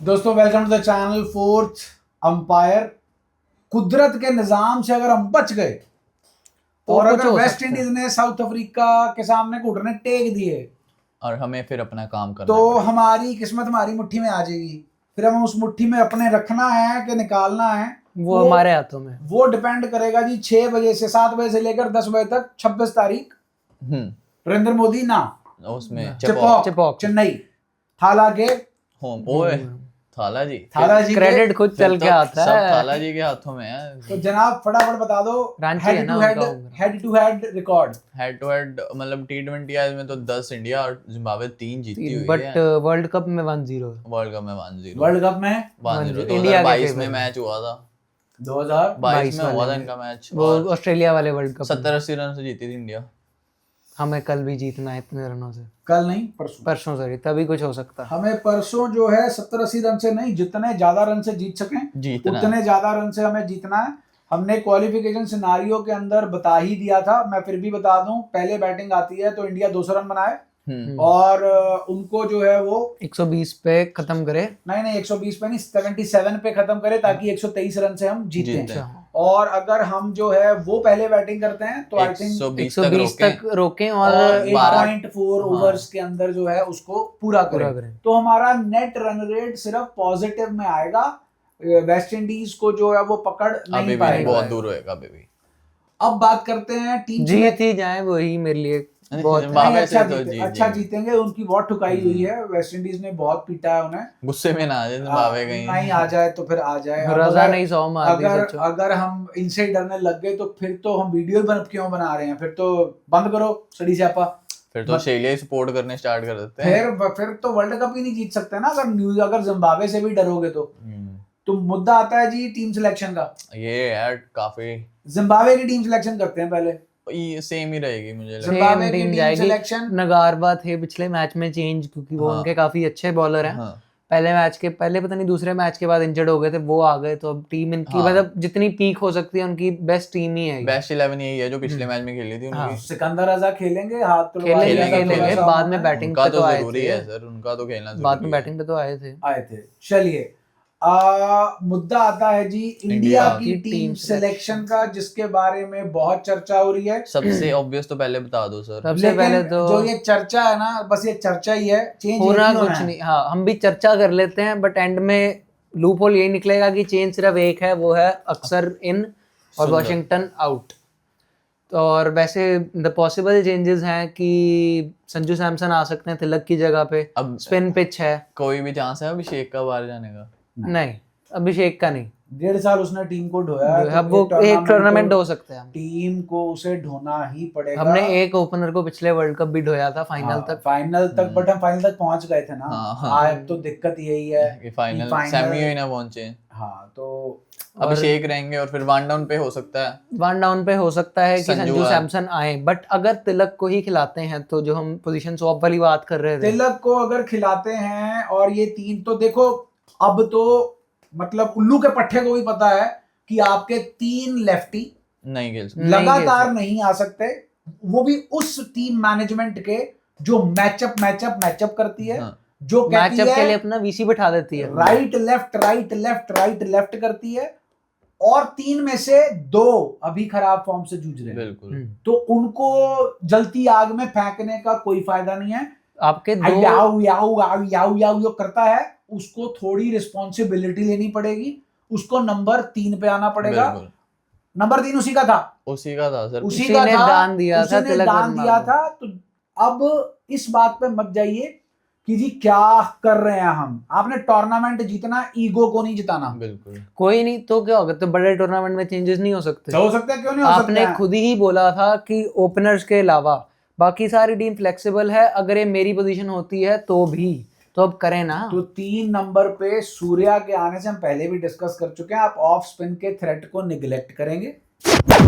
दोस्तों welcome to the channel fourth umpire. कुदरत के निजाम से अगर हम बच गए तो और कुछ अगर हो वेस्ट सकता है। इंडीज ने साउथ अफ्रीका के सामने घुटने टेक दिए और हमें फिर अपना काम करना तो पड़ेगा। हमारी किस्मत हमारी मुट्ठी में आ जाएगी। फिर हमें उस मुट्ठी में अपने रखना है कि निकालना है, वो हमारे हाथों में। वो डिपेंड करेगा जी 6 बजे से 7 बजे से लेकर 10 बजे तक 26 तारीख नरेंद्र मोदी ना उसमें चिपॉक। चेन्नई थाला के होम ओए थाला जी थाला जी के क्रेडिट खुद फिर चल तो के आता सब है। थाला जी के हाथों में है। तो जनाब फटाफट बता दो रांची है हेड ना टू हेड, उनका होम। Head to head record. Head to head मतलब T20 में तो 10 इंडिया और जिम्बाब्वे 3 जीती हुई बट है। वर्ल्ड कप में 1-0 वर्ल्ड कप में 1-0 वर्ल्ड कप में 1-0 इंडिया के 2022 फेवर में में। मैच हुआ था। 2022 22 में हुआ वाले था में। इनका मैच वो और ऑस्ट्रेलिया वाले वर्ल्ड कप में। 70-80 रन से जीती थी इंडिया। हमें कल भी जीतना है इतने रनों से। कल नहीं परसों, परसों सॉरी, तभी कुछ हो सकता है। हमें परसों जो है 70-80 रन से नहीं, जितने ज्यादा रन से जीत सकें जीतना है। उतने ज्यादा रन से हमें जीतना है। हमने क्वालिफिकेशन सिनारियो के अंदर बता ही दिया था, मैं फिर भी बता दूं, पहले बैटिंग आती है तो इंडिया 200 रन बनाए और उनको जो है वो 120 पे खत्म करे। नहीं 120 पे नहीं 77 पे खत्म करे ताकि 123 रन से हम जीतें। जीतें। और अगर हम जो है वो पहले बैटिंग करते हैं तो आई थिंक 120 120 तक रोकें और और 12 8.4 ओवर्स के अंदर जो है उसको पूरा करें। तो हमारा नेट रन रेट सिर्फ पॉजिटिव में आएगा। वेस्ट इंडीज को जो है वो पकड़ अभी नहीं भी पाएगा। बहुत दूर होएगा अभी भी। अब बात करते हैं टीम जीत ही जाए वही मेरे लिए बहुत है। जिम्बाब्वे नहीं, से अच्छा तो जीते, जीत अच्छा जाएंगे। जीतेंगे। उनकी बहुत ठुकाई हुई है, वेस्ट इंडीज ने बहुत पीटा है उन्हें। गुस्से में ना आ जाए जिम्बाब्वे कहीं। नहीं आ जाए तो फिर आ जाए। अब रजा अगर- नहीं 100 मार दी अगर सचो। अगर हम इनसे ही डरने लग गए तो फिर तो हम वीडियो क्यों बना रहे हैं? फिर तो बंद करो सड़ी स्यापा। फिर तो ऑस्ट्रेलिया ही सपोर्ट करने स्टार्ट कर देते हैं। फिर तो वर्ल्ड कप ही नहीं जीत सकते ना अगर जिम्बाब्वे से भी डरोगे तो मुद्दा आता है जी टीम सिलेक्शन का। ये यार काफी जिम्बाब्वे की टीम सिलेक्शन करते हैं पहले। ये सेम ही रहेगी मुझे लगता जिम्बाब्वे की टीम टीम जाएगी। सिलेक्शन नगारवा थे पिछले मैच में चेंज, क्योंकि वो हाँ। उनके काफी अच्छे बॉलर है। हैं। हाँ। पहले मैच के पहले पता नहीं दूसरे मैच के बाद इंजर्ड हो गए थे, वो आ गए। तो अब टीम इनकी हाँ। मतलब जितनी पीक हो सकती है उनकी बेस्ट टीम ही है। बेस्ट 11 यही है जो पिछले मैच में खेली थी हाँ। उनकी। सिकंदर रजा खेलेंगे, हाथ तो खेलेंगे बाद में बैटिंग उनका पे तो तो आए जरूरी थे। है सर, उनका तो खेलना बाद में जरूरी है। बैटिंग पे तो आए थे। आए थे। चलिए मुद्दा आता है जी इंडिया की टीम सिलेक्शन का, जिसके बारे में बहुत चर्चा हो रही है। सबसे ऑब्वियस तो पहले बता दो सर। सबसे लेकिन पहले तो जो ये चर्चा है ना, बस ये चर्चा ही है, चेंज होना कुछ नहीं। हाँ, हम भी चर्चा कर लेते हैं बट एंड में लूप होल यही निकलेगा कि चेंज सिर्फ एक है, वो है अक्सर इन और वॉशिंगटन आउट। तो और वैसे द पॉसिबल चेंजेस हैं कि संजू सैमसन आ सकते हैं तिलक की जगह पे। अब स्पिन पिच है। कोई भी चांस है अभिषेक का बाहर जाने का? नहीं, अभिषेक का नहीं। 1.5 साल उसने टीम को ढोया है, अब वो एक टूर्नामेंट हो सकता है। टीम को उसे ढोना ही पड़ेगा। हमने एक ओपनर को पिछले वर्ल्ड कप भी ढोया था फाइनल तक। बट हम फाइनल तक पहुंच गए थे ना। हाँ। अब तो दिक्कत यही है कि फाइनल सेमी ही ना पहुंचे। हाँ, तो अभिषेक रहेंगे और फिर वन डाउन पे हो सकता है। वन डाउन पे हो सकता है कि संजू सैमसन आए। बट अगर तिलक को ही खिलाते हैं तो जो हम पोजीशन स्वैप वाली बात कर रहे थे, तिलक को अगर खिलाते हैं और ये तीन, तो देखो अब तो मतलब उल्लू के पट्टे को भी पता है कि आपके 3 लेफ्टी नहीं खेल सकते, लगातार नहीं आ सकते। वो भी उस टीम मैनेजमेंट के जो मैचअप करती है। हाँ। जो कहती मैचअप है के लिए अपना वीसी बिठा देती है, राइट लेफ्ट करती है। और 3 में से 2 अभी खराब फॉर्म से जूझ रहे हैं। बिल्कुल। तो उनको जलती आग में फेंकने का कोई फायदा नहीं है। आपके दो याऊ करता है, उसको थोड़ी रिस्पॉन्सिबिलिटी लेनी पड़ेगी, उसको नंबर 3 पे आना पड़ेगा। नंबर 3 उसी का था सर, उसी का था, दान दिया था, उसने दान दिया था। तो अब इस बात पे मत जाइए कि जी क्या कर रहे हैं हम। आपने टूर्नामेंट जीतना, ईगो को नहीं जिताना। बिल्कुल। कोई नहीं तो क्या होगा, तो बड़े टूर्नामेंट में चेंजेस नहीं हो सकते। हो सकता है, क्यों नहीं हो सकते? आपने खुद ही बोला था कि ओपनर्स के अलावा बाकी सारी टीम फ्लेक्सिबल है, अगर ये मेरी पोजीशन होती है तो भी, तो अब करें ना। तो 3 नंबर पे सूर्या के आने से हम पहले भी डिस्कस कर चुके हैं, आप ऑफ स्पिन के थ्रेट को निगलेक्ट करेंगे,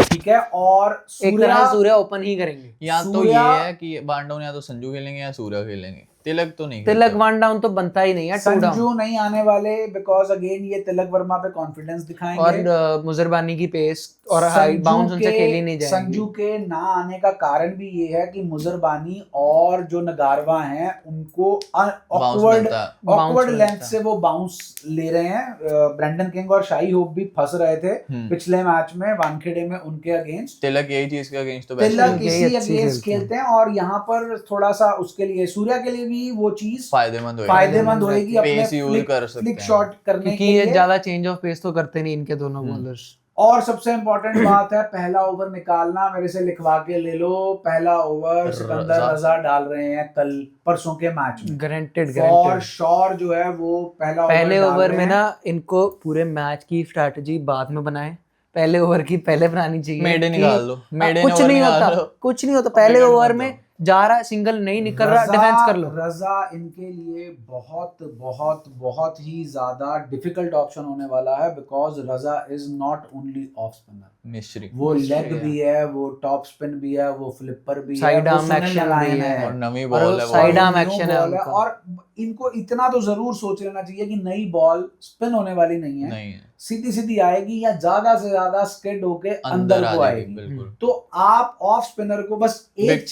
ठीक है। और एक तरह सूर्या ओपन ही करेंगे। या तो ये है कि वन डाउन या तो संजू खेलेंगे या सूर्या खेलेंगे। तिलक तो नहीं तिलक खेलता। 1 डाउन तो बनता ही नहीं है, 2 डाउन। संजू नहीं आने वाले बिकॉज अगेन ये तिलक वर्मा पे कॉन्फिडेंस दिखाएंगे और मुजरबानी की पेस और हाई संजू बाउंस उनसे के- खेली नहीं जाएगी। संजू के ना आने का कारण भी ये है कि मुजरबानी और जो नगारवा हैं उनको बाउंस ऑकवर्ड मिलता है। ऑकवर्ड Bounce लेंथ मिलता है। से वो बाउंस ले रहे हैं। ब्रेंडन किंग और शाही होप भी फंस रहे थे पिछले मैच में वानखेड़े में उनके अगेंस्ट। तिलक यही चीज के अगेंस्ट तो बेस्ट तिलक यही इसी अच्छी अगेंस्ट खेलते हैं। खेलते हैं और यहाँ पर थोड़ा सा उसके लिए सूर्या के लिए भी वो चीज फायदेमंद होएगा, फायदेमंद होएगी अपने पेस यूज कर सकते फ्लिक हैं शॉट करने क्योंकि के ये लिए। ज्यादा चेंज ऑफ पेस तो करते नहीं इनके दोनों बॉलर्स। और सबसे इम्पोर्टेंट बात है पहला ओवर निकालना, मेरे से लिखवा के ले लो। पहला ओवर सिकंदर रजा डाल रहे हैं कल परसों के मैच में, गारंटेड फॉर गारंटेड। श्योर जो है वो पहले डाल ओवर रहे में हैं। ना इनको पूरे मैच की स्ट्रैटेजी बाद में बनाए, पहले ओवर की पहले बनानी चाहिए। मेडे कि- निकाल लो, मेडे कुछ ओवर नहीं निकाल होता, लो। कुछ नहीं होता। पहले विकेट ओवर मत में दो। जा रहा है, सिंगल नहीं निकल रहा, डिफेंस कर लो। रजा इनके लिए बहुत बहुत बहुत ही ज्यादा डिफिकल्ट ऑप्शन होने वाला है because Raza is not only off spinner, mystery वो मिस्ट्री लेग है। भी है, वो टॉप स्पिन भी है, वो फ्लिपर भी है, साइड वो आर्म सुनील एक्शन नारायण भी है और नवी और बॉल है, साइड वो आर्म न्यू एक्शन है बॉल उनका। और इनको इतना तो जरूर सोच लेना चाहिए कि नई बॉल स्पिन होने वाली नहीं है, नहीं है, सीधी सीधी आएगी या ज्यादा से ज्यादा स्किड होके अंदर आ को जाएगी, आएगी। बिल्कुल। तो आप ऑफ स्पिनर को बस एक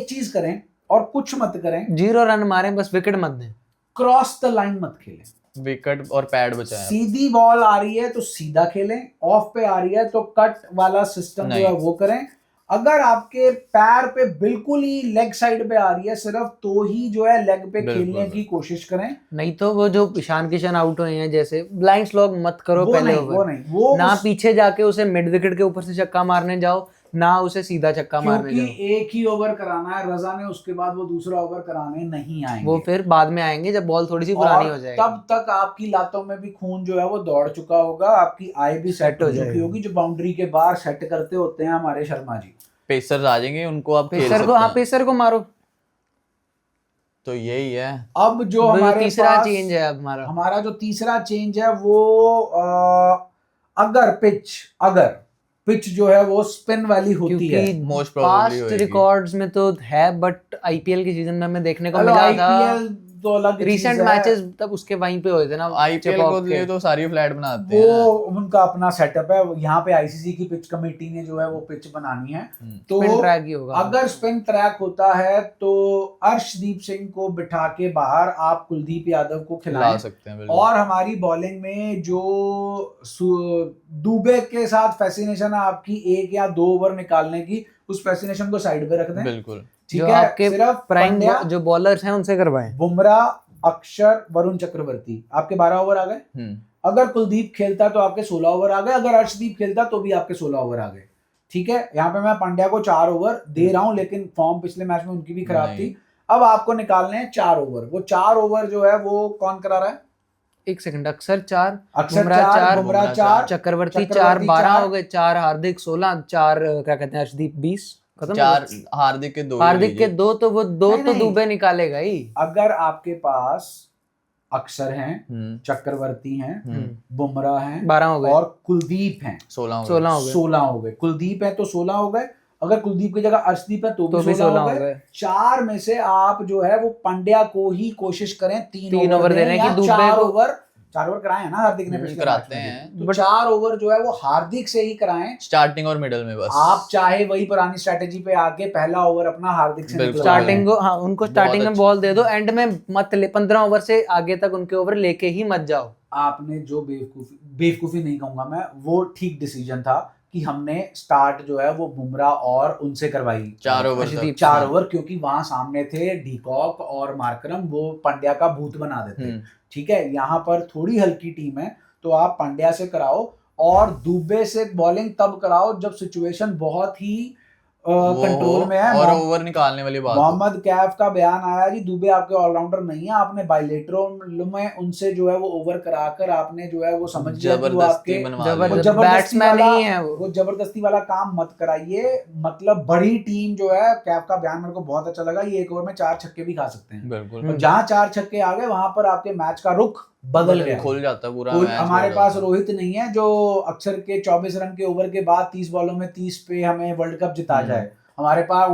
चीज करें और कुछ मत करें, 0 रन मारें, बस विकेट मत दें। क्रॉस द लाइन मत खेलें। विकेट और पैड बचाया। सीधी बॉल आ रही है तो सीधा खेलें, ऑफ पे आ रही है तो कट वाला सिस्टम जो है वो करें। अगर आपके पैर पे बिल्कुल ही लेग साइड पे आ रही है सिर्फ, तो ही जो है लेग पे खेलने की कोशिश करें। नहीं तो वो जो ईशान किशन आउट हुए हैं जैसे ब्लाइंड स्लॉग मत करो पहले ओवर। वो ना पीछे जाके उसे मिड विकेट के ऊपर से छक्का मारने जाओ, ना उसे सीधा छक्का मारने क्योंकि जाओ। एक ही ओवर कराना है रजा ने, उसके बाद वो दूसरा ओवर कराने नहीं आएंगे, वो फिर बाद में आएंगे जब बॉल थोड़ी सी पुरानी हो जाएगी। तब तक आपकी लातों में भी खून जो है वो दौड़ चुका होगा, आपकी आई भी सेट हो चुकी होगी, जो बाउंड्री के बाहर सेट करते होते हैं हमारे शर्मा जी। पेसर्स आ जाएंगे, उनको आप खेल पेसर सकते को, हाँ हैं। पेसर को मारो। तो यही है। अब जो हमारे तीसरा पास चेंज है अब हमारा जो तीसरा चेंज है वो अगर पिच जो है वो स्पिन वाली होती है, क्योंकि Most probably पास्ट होएगी। रिकॉर्ड्स में तो है, बट आईपीएल के सीजन में हमें देखने को चलो मिला था। आईपीएल तो अलग रिसेंट चीज है, मैचेस तब उसके वहीं पे हुए थे ना आईपीएल चेपॉक को के। लिए तो सारी फ्लैट बनाते वो हैं। उनका अपना सेटअप है। यहाँ पे आईसीसी की पिच कमेटी ने जो है वो पिच बनानी है, तो स्पिन ट्रैक ही होगा। अगर स्पिन ट्रैक होता है तो अर्शदीप सिंह को बिठा के बाहर आप कुलदीप यादव को ला खिलाएं, सकते हैं, बिल्कुल। और हमारी बॉलिंग में जो दुबे के साथ फैसिनेशन है आपकी 1 या 2 ओवर निकालने की, उस फैसिनेशन को साइड पे रख दें, बिल्कुल। ठीक जो है। आपके सिर्फ प्राइम पंड्या, जो बॉलर्स हैं उनसे करवाएं। बुमराह, अक्षर, वरुण चक्रवर्ती, आपके 12 ओवर आ गए। अगर कुलदीप खेलता तो आपके 16 ओवर आ गए, अगर अर्शदीप खेलता तो भी आपके 16 ओवर आ गए, ठीक है। यहाँ पे मैं पांड्या को 4 ओवर दे रहा हूं, लेकिन फॉर्म पिछले मैच में उनकी भी खराब थी। अब आपको निकालने हैं 4 ओवर। वो 4 ओवर जो है वो कौन करा रहा है? एक सेकंड, अक्षर 4, अक्षर बुमराह 4, चक्रवर्ती 4, 12 हो गए, 4 हार्दिक 16, 4 क्या कहते हैं अर्शदीप 20, खत्म। 4 हार्दिक के 2, हार्दिक के 2, तो वो 2 तो नहीं। दुबे निकालेगा ही। अगर आपके पास अक्षर हैं, चक्रवर्ती हैं, बुमराह हैं, 12 हो गए और कुलदीप हैं, 16 हो 16 हो गए। कुलदीप है तो 16 हो गए, अगर कुलदीप की जगह अर्शदीप है तो भी 16 हो गए। 4 में से आप जो है वो पंड्या को ही कोशिश करें 3 ओवर देने की, दुबे 4 को ओवर कराए हैं ना हार्दिक ने पिछले कराते मैच में, हैं। तो 4 ओवर जो है वो हार्दिक से ही कराएं, स्टार्टिंग और मिडल में बस। आप चाहे वही पुरानी स्ट्रेटेजी पे आके पहला ओवर अपना हार्दिक से निकलवा स्टार्टिंग लें। को, हाँ उनको स्टार्टिंग में बॉल दे दो, एंड में मत ले, 15 ओवर से आगे तक उनके ओवर लेके ही मत जाओ। आपने जो बेवकूफी नहीं कहूंगा मैं, वो ठीक डिसीजन था कि हमने स्टार्ट जो है वो बुमराह और उनसे करवाई 4 ओवर, 4 ओवर, क्योंकि वहां सामने थे डीकॉक और मार्करम, वो पंड्या का भूत बना देते। ठीक है, यहाँ पर थोड़ी हल्की टीम है तो आप पंड्या से कराओ, और दुबे से बॉलिंग तब कराओ जब सिचुएशन बहुत ही कंट्रोल में है। और ओवर निकालने वाली बात। मोहम्मद कैफ का बयान आया जी, दुबे आपके ऑलराउंडर नहीं है, आपने बायलेटरल में उनसे जो है वो ओवर कराकर आपने जो है वो समझ लिया कि वो आपके बैट्समैन नहीं है, वो जबरदस्ती वाला काम मत कराइए। मतलब बड़ी टीम जो है, कैफ का बयान मेरे को बहुत अच्छा लगा, ये 1 ओवर में 4 छक्के भी खा सकते हैं। बिल्कुल। जहां 4 छक्के आ गए वहां पर आपके मैच का रुख बदल गया, खुल जाता है पूरा मैच। मैच। हमारे पास रोहित नहीं है जो अक्षर के 24 रन के ओवर के बाद 30 बॉलों में 30 पे हमें वर्ल्ड कप जिता जाए। हमारे पास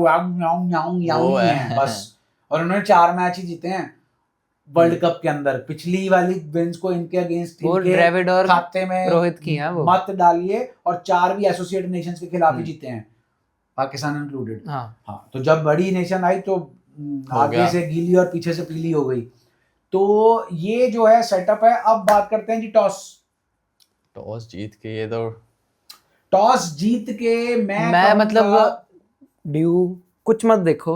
है बस। और उन्होंने 4 मैच ही जीते हैं वर्ल्ड कप के अंदर। पिछली वाली विंस को इनके अगेंस्ट वो ड्रेविड और खाते में रोहित की हैं वो। मत डालिए, और 4 भी एसोसिएटेड नेशंस के खिलाफ ही जीते हैं, पाकिस्तान इंक्लूडेड। हाँ, तो जब बड़ी नेशन आई तो आगे से गीली और पीछे से पीली हो गई। तो ये जो है सेटअप है। अब बात करते हैं जी टॉस जीत के। ये तो टॉस जीत के मैं मतलब ड्यू कुछ मत देखो,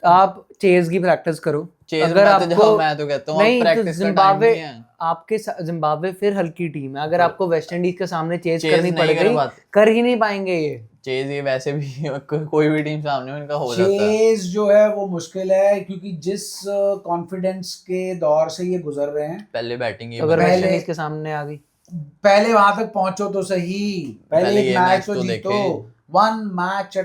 आप चेज की प्रैक्टिस करो। अगर आपको मैं तो कहता हूं नहीं, प्रैक्टिस तो का टाइम नहीं है आपके जिम्बाब्वे फिर हल्की टीम है, अगर आपको वेस्ट इंडीज के सामने चेज चेज करनी पड़ गई कर ही नहीं पाएंगे ये चेज। ये वैसे भी कोई भी टीम सामने उनका हो जाता है। चेज जो है वो मुश्किल है, क्योंकि जिस कॉन्फिडेंस के दौर से ये गुजर रहे हैं, पहले बैटिंग अगर वेस्ट इंडीज के सामने आ गई, पहले वहां तक पहुंचो तो सही, पहले एक मैच तो जीतो। One match a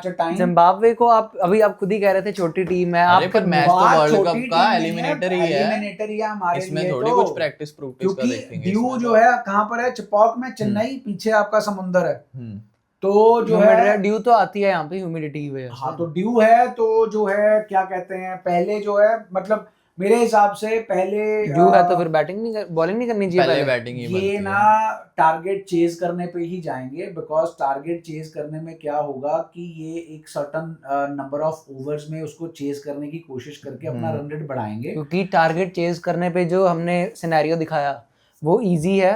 time. Zimbabwe को आप खुद ही कह रहे थे छोटी टीम है। अरे पर मैच तो वर्ल्ड कप का एलिमिनेटर ही है हमारे लिए। इसमें थोड़ी कुछ प्रैक्टिस प्रैक्टिस का देखेंगे। ड्यू जो है कहां पर है? चपॉक में, चेन्नई, पीछे आपका समुंदर है। तो जो है ड्यू तो आती है यहाँ पे ह्यूमिडिटी की वजह से। हाँ, तो ड्यू है, तो जो है क्या कहते हैं, पहले जो है मतलब मेरे हिसाब से पहले ड्यू है तो फिर बैटिंग नहीं बॉलिंग नहीं करनी चाहिए, पहले बैटिंग ही ये ना टारगेट चेज करने पे ही जाएंगे। बिकॉज टारगेट चेज करने में क्या होगा कि ये एक सर्टन नंबर ऑफ ओवर्स में उसको चेज करने की कोशिश करके अपना रन रेट बढ़ाएंगे। क्योंकि टारगेट चेज करने पे जो हमने सिनेरियो दिखाया वो इजी है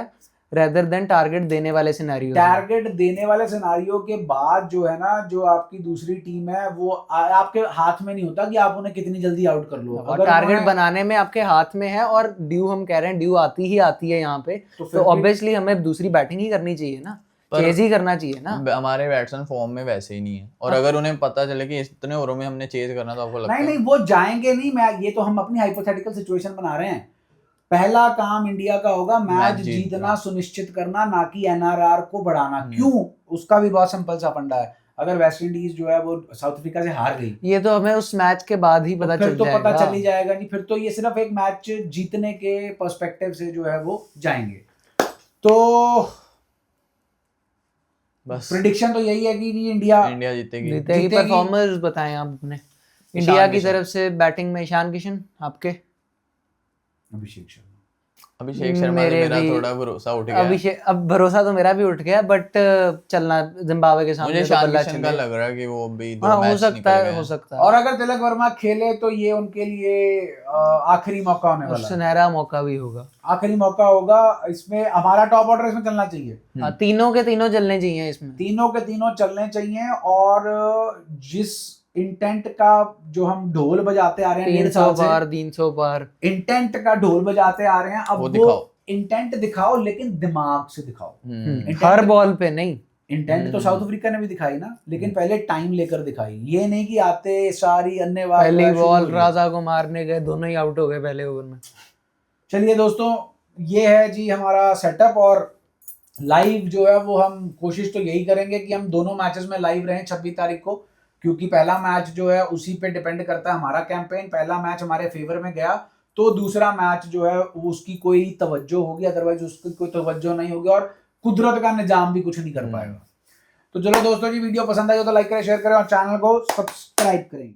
रेदर देन टारगेट देने वाले सिनेरियो। टारगेट देने वाले सिनेरियो के बाद जो है ना, जो आपकी दूसरी टीम है वो आपके हाथ में नहीं होता कि आप उन्हें कितनी जल्दी आउट कर लो। अगर टारगेट बनाने में आपके हाथ में है, और ड्यू हम कह रहे हैं ड्यू आती है यहाँ पे, तो ऑब्वियसली हमें दूसरी बैटिंग ही करनी चाहिए ना, चेज ही करना चाहिए ना। हमारे बैट्समैन फॉर्म में वैसे ही नहीं है, और अगर उन्हें पता चले कि इतने ओवरों में हमने चेज करना, तो आपको लगता है नहीं वो जाएंगे नहीं। मैं ये तो हम अपनी हाइपोथेटिकल सिचुएशन बना रहे हैं। पहला काम इंडिया का होगा मैच जीतना सुनिश्चित करना, ना कि एनआरआर को बढ़ाना। क्यों? उसका भी बहुत सिंपल सा फंडा है। अगर वेस्ट इंडीज जो है वो साउथ अफ्रीका से हार गई, ये तो हमें उस मैच के बाद ही पता चल जाएगा। पता चल ही जाएगा नहीं, फिर तो ये सिर्फ एक मैच जीतने के पर्सपेक्टिव से जो है वो जाएंगे। तो बस प्रेडिक्शन तो यही है कि इंडिया जीतेगी। परफॉर्मर्स बताएं आप अपने इंडिया की तरफ से। बैटिंग में ईशान किशन, आपके अभिषेक शर्मा मेरा थोड़ा भरोसा उठ गया। अब भरोसा तो मेरा भी उठ गया, बट चलना जिम्बाब्वे के सामने मुझे ईशान किशन का लग रहा है कि वो भी 2 मैच हो सकता है। और अगर तिलक वर्मा खेले तो ये उनके लिए आखिरी मौका होने वाला है, सुनहरा मौका भी होगा, आखिरी मौका होगा। इसमें हमारा टॉप ऑर्डर इसमें चलना चाहिए। तीनों के तीनों चलने चाहिए इसमें, तीनों के तीनों चलने चाहिए। और जिस इंटेंट का जो हम ढोल बजाते आ रहे हैं 300 बार इंटेंट का ढोल बजाते आ रहे हैं, अब वो इंटेंट दिखाओ, लेकिन दिमाग से दिखाओ। हर बॉल पे नहीं। इंटेंट तो साउथ अफ्रीका ने भी दिखाई ना, लेकिन पहले टाइम लेकर दिखाई। ये नहीं कि आते सारी अन्य पहली बॉल राजा को मारने गए, दोनों ही आउट हो गए पहले ओवर में। चलिए दोस्तों, ये है जी हमारा सेटअप। और लाइव जो है वो हम कोशिश तो यही करेंगे कि हम दोनों मैचेस में लाइव रहें 26 तारीख को, क्योंकि पहला मैच जो है उसी पे डिपेंड करता है हमारा कैंपेन। पहला मैच हमारे फेवर में गया तो दूसरा मैच जो है उसकी कोई तवज्जो होगी, अदरवाइज उसकी कोई तवज्जो नहीं होगी, और कुदरत का निजाम भी कुछ नहीं कर पाएगा। तो चलो दोस्तों जी, वीडियो पसंद आई हो तो लाइक करें, शेयर करें और चैनल को सब्सक्राइब करें।